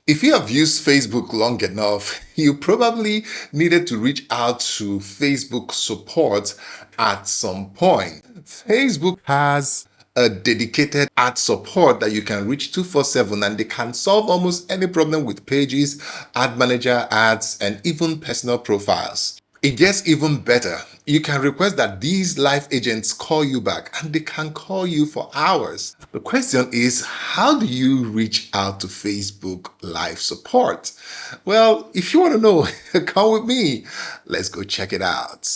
If you have used Facebook long enough, you probably needed to reach out to Facebook support at some point. Facebook has a dedicated ad support that you can reach 24/7, and they can solve almost any problem with pages, ad manager ads, and even personal profiles. It gets even better. You can request that these live agents call you back, and they can call you for hours. The question is, how do you reach out to Facebook live support? Well, if you want to know, come with me. Let's go check it out.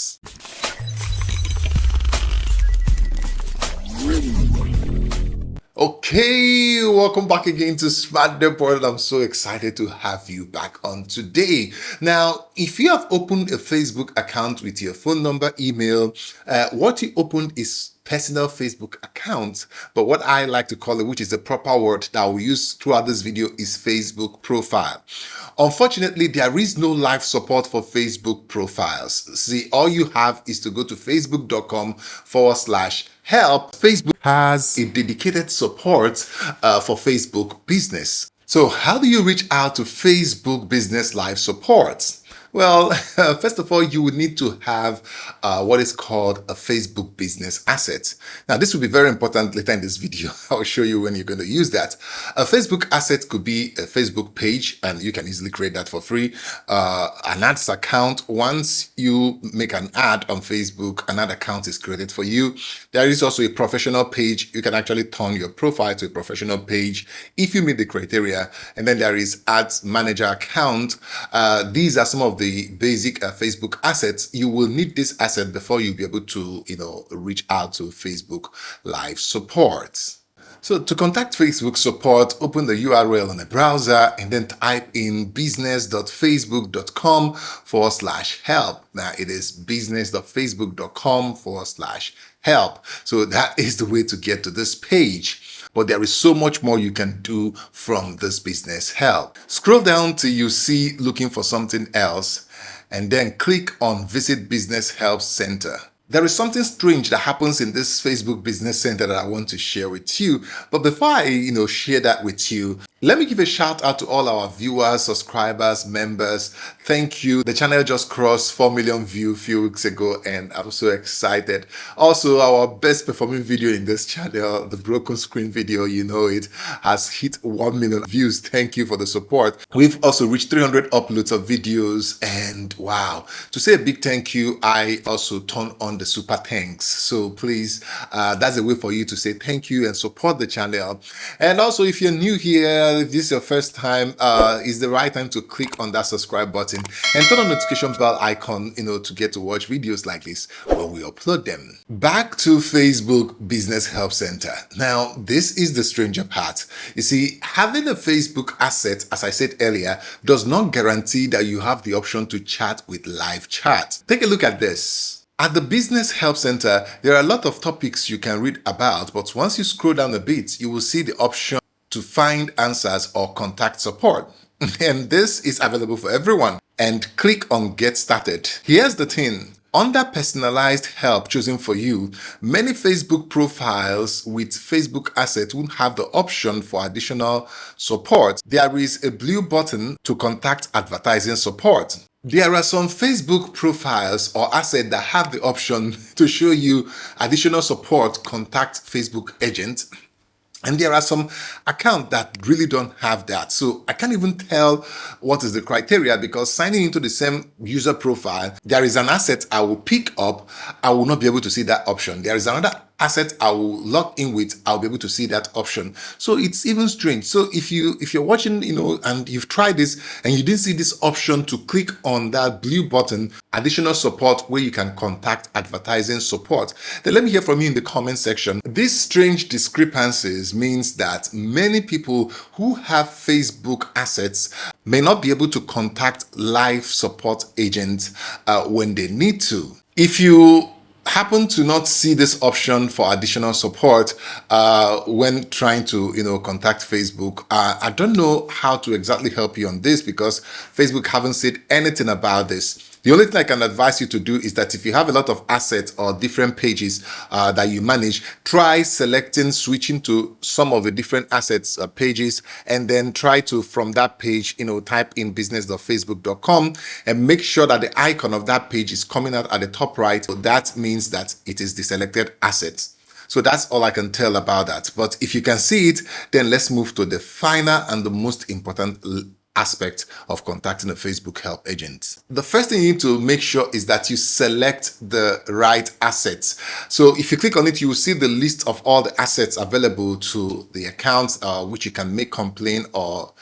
Okay, welcome back again to Smart Depot. I'm so excited to have you back on today. Now, if you have opened a Facebook account with your phone number, email, what you opened is personal Facebook account, but what I like to call it, which is the proper word that we use throughout this video, is Facebook profile. Unfortunately, there is no live support for Facebook profiles. See, all you have is to go to facebook.com/help. Facebook has a dedicated support for Facebook business. So how do you reach out to Facebook business live support? Well, first of all, you would need to have what is called a Facebook business asset. Now, this will be very important later in this video. I'll show you when you're going to use that. A Facebook asset could be a Facebook page, and you can easily create that for free. An ads account, once you make an ad on Facebook, an ad account is created for you. There is also a professional page. You can actually turn your profile to a professional page if you meet the criteria. And then there is ads manager account. These are some of the basic Facebook assets. You will need this asset before you'll be able to, reach out to Facebook live support. So to contact Facebook support, open the URL on a browser and then type in business.facebook.com/help. Now it is business.facebook.com/help. So that is the way to get to this page. But there is so much more you can do from this business help. Scroll down till you see looking for something else, and then click on Visit Business Help Center. There is something strange that happens in this Facebook Business Center that I want to share with you. But before I, share that with you, let me give a shout out to all our viewers, subscribers, members. Thank you. The channel just crossed 4 million views a few weeks ago, and I'm so excited. Also, our best performing video in this channel, the broken screen video, it has hit 1 million views. Thank you for the support. We've also reached 300 uploads of videos, and wow. To say a big thank you, I also turn on the super thanks. So please, that's a way for you to say thank you and support the channel. And also, if you're new here, if this is your first time, is the right time to click on that subscribe button and turn on the notification bell icon, to get to watch videos like this when we upload them. Back to Facebook Business Help Center. Now, this is the stranger part. You see, having a Facebook asset, as I said earlier, does not guarantee that you have the option to chat with live chat. Take a look at this. At the Business Help Center, there are a lot of topics you can read about, but once you scroll down a bit, you will see the option to find answers or contact support. And this is available for everyone. And click on Get Started. Here's the thing. Under personalized help chosen for you, many Facebook profiles with Facebook assets won't have the option for additional support. There is a blue button to contact advertising support. There are some Facebook profiles or assets that have the option to show you additional support, contact Facebook agent. And there are some accounts that really don't have that. So I can't even tell what is the criteria, because signing into the same user profile, there is an asset I will pick up, I will not be able to see that option. There is another asset I will log in with, I'll be able to see that option. So it's even strange. So if you're watching, and you've tried this and you didn't see this option to click on that blue button, additional support, where you can contact advertising support, then let me hear from you in the comment section. These strange discrepancies means that many people who have Facebook assets may not be able to contact live support agents when they need to. If you happen to not see this option for additional support when trying to contact Facebook, I don't know how to exactly help you on this, because Facebook haven't said anything about this. The only thing I can advise you to do is that if you have a lot of assets or different pages that you manage, try selecting, switching to some of the different assets pages, and then try to, from that page, type in business.facebook.com and make sure that the icon of that page is coming out at the top right. So that means that it is the selected assets. So that's all I can tell about that. But if you can see it, then let's move to the final and the most important aspect of contacting a Facebook help agent. The first thing you need to make sure is that you select the right assets. So if you click on it, you will see the list of all the assets available to the accounts which you can make complaint or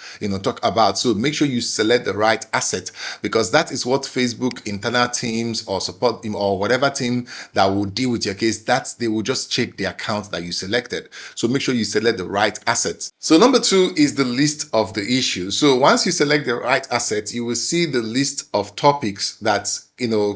talk about. So make sure you select the right asset, because that is what Facebook internal teams or support team or whatever team that will deal with your case, that they will just check the account that you selected. So make sure you select the right assets. So number 2 is the list of the issues. So once you select the right assets, you will see the list of topics that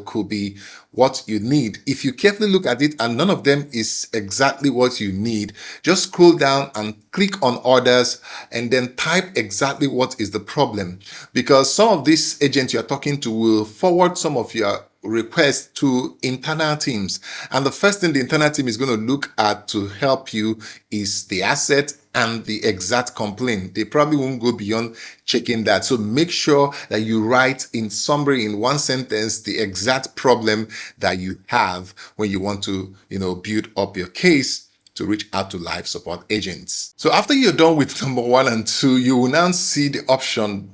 could be what you need. If you carefully look at it and none of them is exactly what you need, just scroll down and click on others and then type exactly what is the problem, because some of these agents you're talking to will forward some of your requests to internal teams, and the first thing the internal team is going to look at to help you is the asset and the exact complaint. They probably won't go beyond checking that. So make sure that you write in summary, in one sentence, the exact problem that you have when you want to build up your case to reach out to live support agents. So after you're done with number 1 and 2, you will now see the option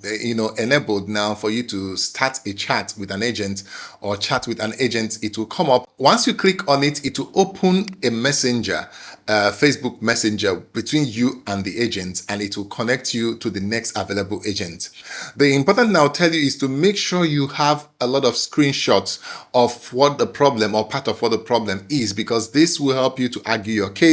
enabled now for you to start a chat with an agent or chat with an agent. It will come up. Once you click on it, it will open a messenger, Facebook Messenger between you and the agent, and it will connect you to the next available agent. The important thing I'll tell you is to make sure you have a lot of screenshots of what the problem or part of what the problem is, because this will help you to argue your case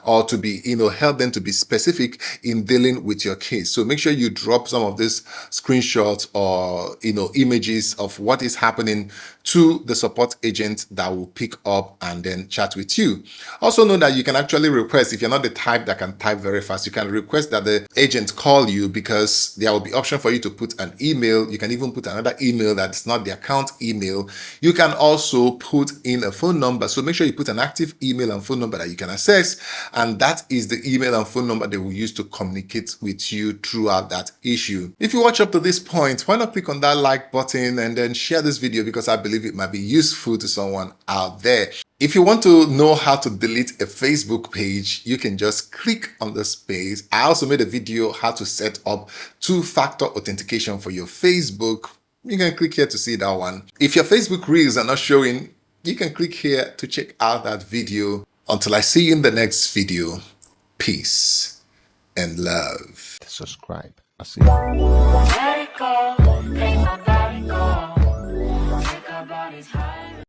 or to be, help them to be specific in dealing with your case. So make sure you drop some of these screenshots or, images of what is happening to the support agent that will pick up and then chat with you. Also know that you can actually request, if you're not the type that can type very fast, you can request that the agent call you, because there will be option for you to put an email. You can even put another email that's not the account email. You can also put in a phone number. So make sure you put an active email and phone number that you can access, and that is the email and phone number they will use to communicate with you throughout that issue. If you watch up to this point, why not click on that like button and then share this video, because I believe it might be useful to someone out there. If you want to know how to delete a Facebook page, you can just click on this page. I also made a video how to set up 2-factor authentication for your Facebook. You can click here to see that one. If your Facebook reels are not showing, you can click here to check out that video. Until I see you in the next video, peace and love. Subscribe. I'll see you.